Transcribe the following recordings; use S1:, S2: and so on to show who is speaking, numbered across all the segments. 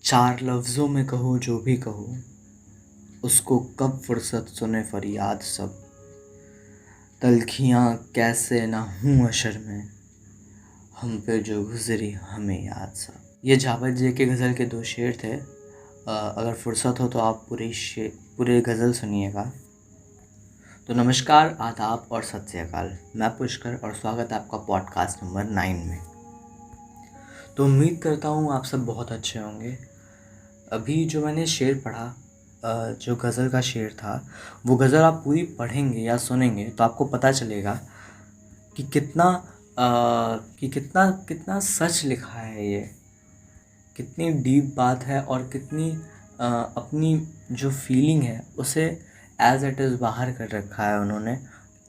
S1: चार लफ्ज़ों में कहो जो भी कहो, उसको कब फुर्सत सुने फरियाद सब। तलखियाँ कैसे ना हूँ अशर में, हम पे जो गुज़री हमें याद सब। ये जावेद जी के गज़ल के 2 शेर थे। अगर फुर्सत हो तो आप पूरे गज़ल सुनिएगा। तो नमस्कार, आदाब और सत श्री अकाल। मैं पुष्कर और स्वागत है आपका पॉडकास्ट नंबर 9 में। तो उम्मीद करता हूँ आप सब बहुत अच्छे होंगे। अभी जो मैंने शेर पढ़ा, जो गज़ल का शेर था, वो गज़ल आप पूरी पढ़ेंगे या सुनेंगे तो आपको पता चलेगा कि कितना कितना सच लिखा है ये, कितनी डीप बात है और कितनी अपनी जो फीलिंग है उसे एज़ इट इज़ बाहर कर रखा है उन्होंने।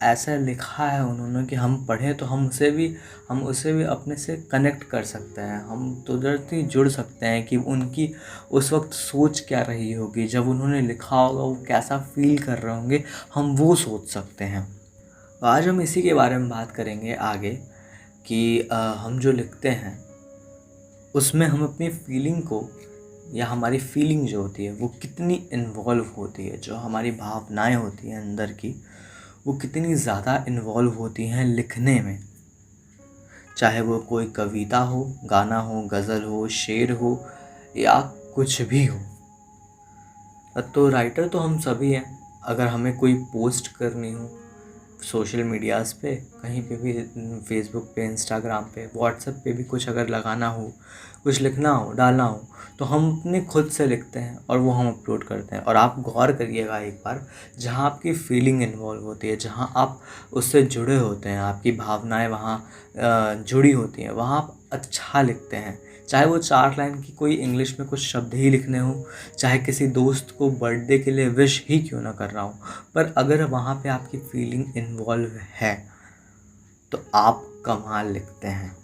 S1: ऐसा लिखा है उन्होंने कि हम पढ़ें तो हम उसे भी अपने से कनेक्ट कर सकते हैं। हम तुरंत ही जुड़ सकते हैं कि उनकी उस वक्त सोच क्या रही होगी, जब उन्होंने लिखा होगा वो कैसा फ़ील कर रहे होंगे, हम वो सोच सकते हैं। तो आज हम इसी के बारे में बात करेंगे आगे कि हम जो लिखते हैं उसमें हम अपनी फीलिंग को या हमारी फीलिंग जो होती है वो कितनी इन्वॉल्व होती है, जो हमारी भावनाएं होती हैं अंदर की, वो कितनी ज़्यादा इन्वॉल्व होती हैं लिखने में। चाहे वो कोई कविता हो, गाना हो, गज़ल हो, शेर हो या कुछ भी हो। तो राइटर तो हम सभी हैं। अगर हमें कोई पोस्ट करनी हो सोशल मीडियाज़ पे, कहीं पे भी, फेसबुक पे, इंस्टाग्राम पे, व्हाट्सएप पे भी कुछ अगर लगाना हो, कुछ लिखना हो, डालना हो, तो हम अपने खुद से लिखते हैं और वो हम अपलोड करते हैं। और आप गौर करिएगा एक बार, जहाँ आपकी फीलिंग इन्वॉल्व होती है, जहाँ आप उससे जुड़े होते हैं, आपकी भावनाएं वहाँ जुड़ी होती हैं, वहाँ आप अच्छा लिखते हैं। चाहे वो 4 लाइन की कोई इंग्लिश में कुछ शब्द ही लिखने हो, चाहे किसी दोस्त को बर्थडे के लिए विश ही क्यों ना कर रहा हो, पर अगर वहाँ पे आपकी फीलिंग इन्वॉल्व है तो आप कमाल लिखते हैं।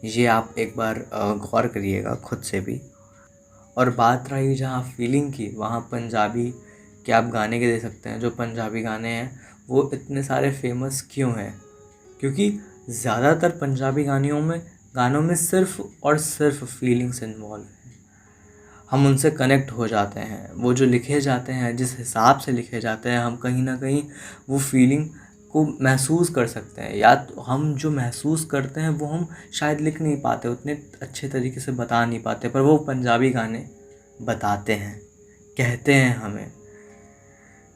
S1: ये आप एक बार गौर करिएगा खुद से भी। और बात रही जहाँ फीलिंग की, वहाँ पंजाबी के आप गाने के दे सकते हैं। जो पंजाबी गाने हैं वो इतने सारे फेमस क्यों हैं? क्योंकि ज़्यादातर पंजाबी गानों में सिर्फ़ और सिर्फ फीलिंग्स इन्वॉल्व हैं। हम उनसे कनेक्ट हो जाते हैं। वो जो लिखे जाते हैं, जिस हिसाब से लिखे जाते हैं, हम कहीं ना कहीं वो फीलिंग को महसूस कर सकते हैं। या तो हम जो महसूस करते हैं वो हम शायद लिख नहीं पाते, उतने अच्छे तरीके से बता नहीं पाते, पर वो पंजाबी गाने बताते हैं, कहते हैं हमें,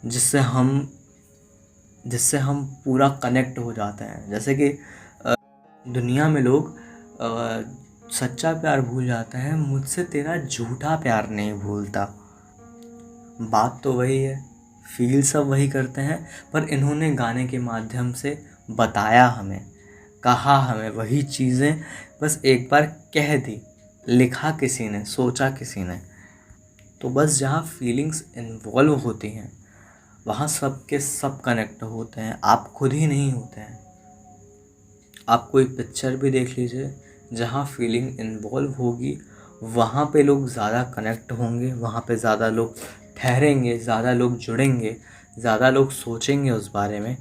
S1: जिससे हम पूरा कनेक्ट हो जाते हैं। जैसे कि दुनिया में लोग सच्चा प्यार भूल जाते हैं, मुझसे तेरा झूठा प्यार नहीं भूलता। बात तो वही है, फील सब वही करते हैं, पर इन्होंने गाने के माध्यम से बताया हमें, कहा हमें वही चीज़ें, बस एक बार कह दी। लिखा किसी ने, सोचा किसी ने। तो बस जहाँ फीलिंग्स इन्वॉल्व होती हैं वहाँ सब के सब कनेक्ट होते हैं, आप खुद ही नहीं होते हैं। आप कोई पिक्चर भी देख लीजिए, जहाँ फीलिंग इन्वॉल्व होगी वहाँ पे लोग ज़्यादा कनेक्ट होंगे, वहाँ पे ज़्यादा लोग ठहरेंगे, ज़्यादा लोग जुड़ेंगे, ज़्यादा लोग सोचेंगे उस बारे में,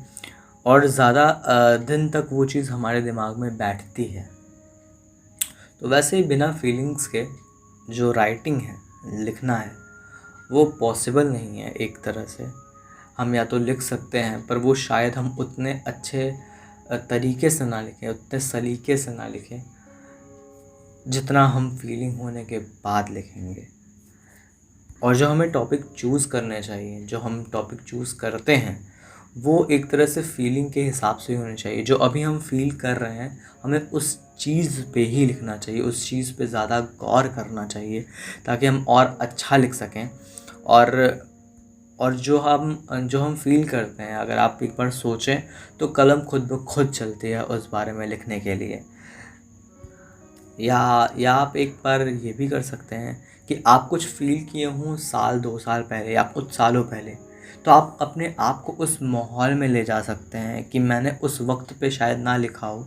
S1: और ज़्यादा दिन तक वो चीज़ हमारे दिमाग में बैठती है। तो वैसे ही बिना फीलिंग्स के जो राइटिंग है, लिखना है, वो पॉसिबल नहीं है। एक तरह से हम या तो लिख सकते हैं, पर वो शायद हम उतने अच्छे तरीके से ना लिखें, उतने सलीके से ना लिखें जितना हम फीलिंग होने के बाद लिखेंगे। और जो हमें टॉपिक चूज़ करने चाहिए, जो हम टॉपिक चूज़ करते हैं, वो एक तरह से फीलिंग के हिसाब से होने चाहिए। जो अभी हम फील कर रहे हैं, हमें उस चीज़ पे ही लिखना चाहिए, उस चीज़ पे ज़्यादा गौर करना चाहिए, ताकि हम और अच्छा लिख सकें। और जो हम फील करते हैं, अगर आप एक बार सोचें तो कलम खुद ब खुद चलती है उस बारे में लिखने के लिए। या आप एक बार ये भी कर सकते हैं कि आप कुछ फ़ील किए हों साल 2 साल पहले या कुछ सालों पहले, तो आप अपने आप को उस माहौल में ले जा सकते हैं कि मैंने उस वक्त पे शायद ना लिखा हो,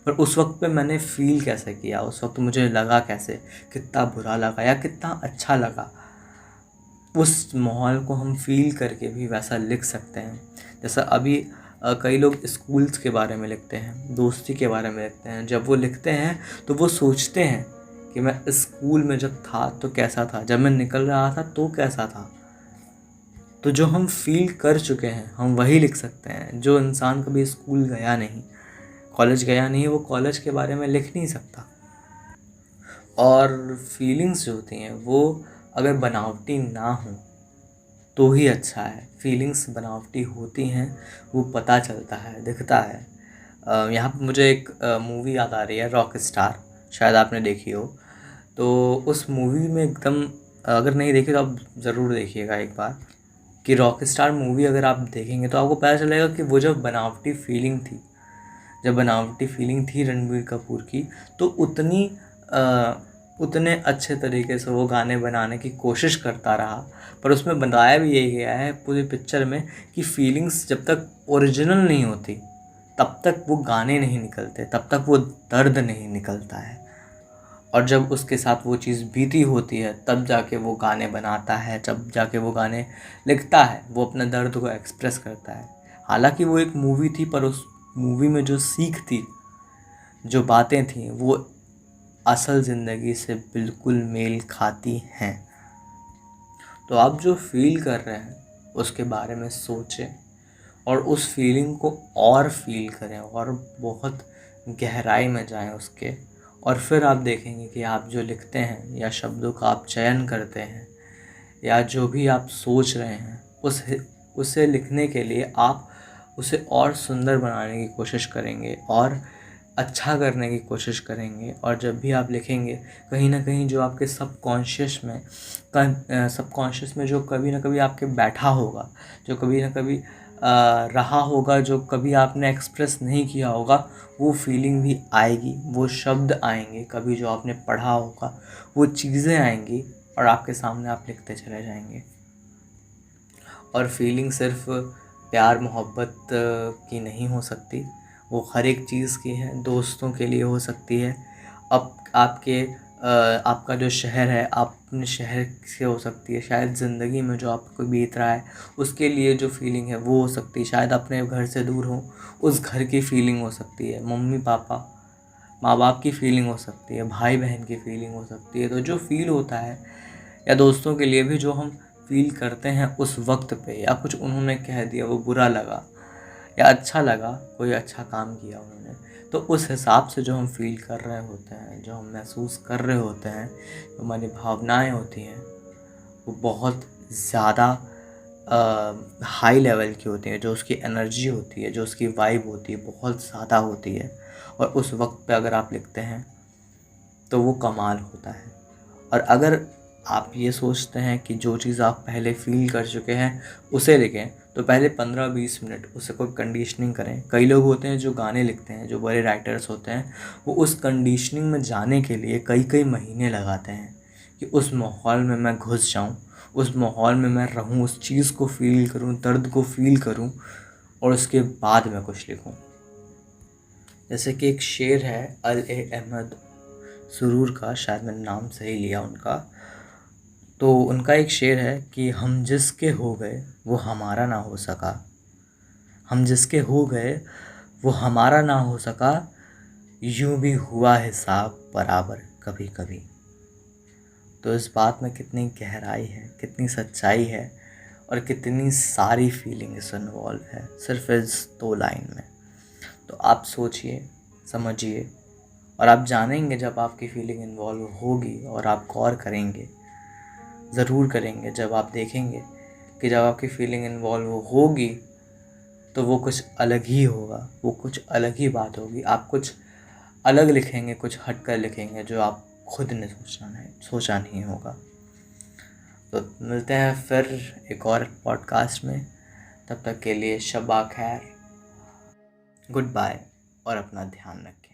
S1: पर उस वक्त पे मैंने फ़ील कैसे किया, उस वक्त मुझे लगा कैसे, कितना बुरा लगा या कितना अच्छा लगा। उस माहौल को हम फ़ील करके भी वैसा लिख सकते हैं। जैसा अभी कई लोग स्कूल्स के बारे में लिखते हैं, दोस्ती के बारे में लिखते हैं। जब वो लिखते हैं तो वो सोचते हैं कि मैं स्कूल में जब था तो कैसा था, जब मैं निकल रहा था तो कैसा था। तो जो हम फील कर चुके हैं हम वही लिख सकते हैं। जो इंसान कभी स्कूल गया नहीं, कॉलेज गया नहीं, वो कॉलेज के बारे में लिख नहीं सकता। और फीलिंग्स जो होती हैं वो अगर बनावटी ना हो तो ही अच्छा है। फीलिंग्स बनावटी होती हैं, वो पता चलता है, दिखता है। यहाँ पे मुझे एक मूवी याद आ रही है, रॉक स्टार, शायद आपने देखी हो। तो उस मूवी में एकदम, अगर नहीं देखी तो आप ज़रूर देखिएगा एक बार, कि रॉक स्टार मूवी अगर आप देखेंगे तो आपको पता चलेगा कि वो जब बनावटी फीलिंग थी, जब बनावटी फीलिंग थी रणबीर कपूर की, तो उतने अच्छे तरीके से वो गाने बनाने की कोशिश करता रहा। पर उसमें बताया भी यही गया है पूरी पिक्चर में कि फीलिंग्स जब तक ओरिजिनल नहीं होती तब तक वो गाने नहीं निकलते, तब तक वो दर्द नहीं निकलता है। और जब उसके साथ वो चीज़ बीती होती है तब जाके वो गाने बनाता है, जब जाके वो गाने लिखता है, वो अपने दर्द को एक्सप्रेस करता है। हालांकि वो एक मूवी थी, पर उस मूवी में जो सीख थी, जो बातें थी, वो असल ज़िंदगी से बिल्कुल मेल खाती हैं। तो आप जो फील कर रहे हैं उसके बारे में सोचें और उस फीलिंग को और फील करें और बहुत गहराई में जाएं उसके। और फिर आप देखेंगे कि आप जो लिखते हैं या शब्दों का आप चयन करते हैं या जो भी आप सोच रहे हैं उसे लिखने के लिए आप उसे और सुंदर बनाने की कोशिश करेंगे और अच्छा करने की कोशिश करेंगे। और जब भी आप लिखेंगे, कहीं ना कहीं जो आपके सबकॉन्शियस में जो कभी ना कभी आपके बैठा होगा, जो कभी ना कभी रहा होगा, जो कभी आपने एक्सप्रेस नहीं किया होगा, वो फीलिंग भी आएगी, वो शब्द आएंगे कभी जो आपने पढ़ा होगा, वो चीज़ें आएंगी और आपके सामने आप लिखते चले जाएंगे। और फीलिंग सिर्फ प्यार मोहब्बत की नहीं हो सकती, वो हर एक चीज़ की है। दोस्तों के लिए हो सकती है, अब आपका जो शहर है, अपने शहर से हो सकती है, शायद ज़िंदगी में जो आपको बीत रहा है उसके लिए जो फीलिंग है वो हो सकती है, शायद अपने घर से दूर हो उस घर की फीलिंग हो सकती है, मम्मी पापा माँ बाप की फीलिंग हो सकती है, भाई बहन की फीलिंग हो सकती है। तो जो फील होता है, या दोस्तों के लिए भी जो हम फील करते हैं उस वक्त पे, या कुछ उन्होंने कह दिया वो बुरा लगा या अच्छा लगा, कोई अच्छा काम किया उन्होंने, तो उस हिसाब से जो हम फील कर रहे होते हैं, जो हम महसूस कर रहे होते हैं, जो हमारी भावनाएं होती हैं, वो बहुत ज़्यादा हाई लेवल की होती हैं। जो उसकी एनर्जी होती है, जो उसकी वाइब होती है, बहुत ज़्यादा होती है। और उस वक्त पे अगर आप लिखते हैं तो वो कमाल होता है। और अगर आप ये सोचते हैं कि जो चीज़ आप पहले फ़ील कर चुके हैं उसे लिखें, तो पहले 15-20 मिनट उसे कोई कंडीशनिंग करें। कई लोग होते हैं जो गाने लिखते हैं, जो बड़े राइटर्स होते हैं, वो उस कंडीशनिंग में जाने के लिए कई कई महीने लगाते हैं कि उस माहौल में मैं घुस जाऊँ, उस माहौल में मैं रहूँ, उस चीज़ को फ़ील करूँ, दर्द को फ़ील करूँ और उसके बाद मैं कुछ लिखूँ। जैसे कि एक शेर है अल-ए अहमद सुरूर का, शायद मैंने नाम सही लिया उनका। तो उनका एक शेर है कि हम जिसके हो गए वो हमारा ना हो सका, हम जिसके हो गए वो हमारा ना हो सका, यूं भी हुआ हिसाब बराबर कभी कभी। तो इस बात में कितनी गहराई है, कितनी सच्चाई है और कितनी सारी फीलिंग्स इन्वॉल्व है सिर्फ इस 2 लाइन में। तो आप सोचिए, समझिए और आप जानेंगे जब आपकी फीलिंग इन्वॉल्व होगी और आप गौर करेंगे, ज़रूर करेंगे, जब आप देखेंगे कि जब आपकी फीलिंग इन्वॉल्व होगी तो वो कुछ अलग ही होगा, वो कुछ अलग ही बात होगी। आप कुछ अलग लिखेंगे, कुछ हट कर लिखेंगे जो आप खुद ने सोचा नहीं होगा। तो मिलते हैं फिर एक और पॉडकास्ट में, तब तक के लिए शब्बा खैर, गुड बाय और अपना ध्यान रखें।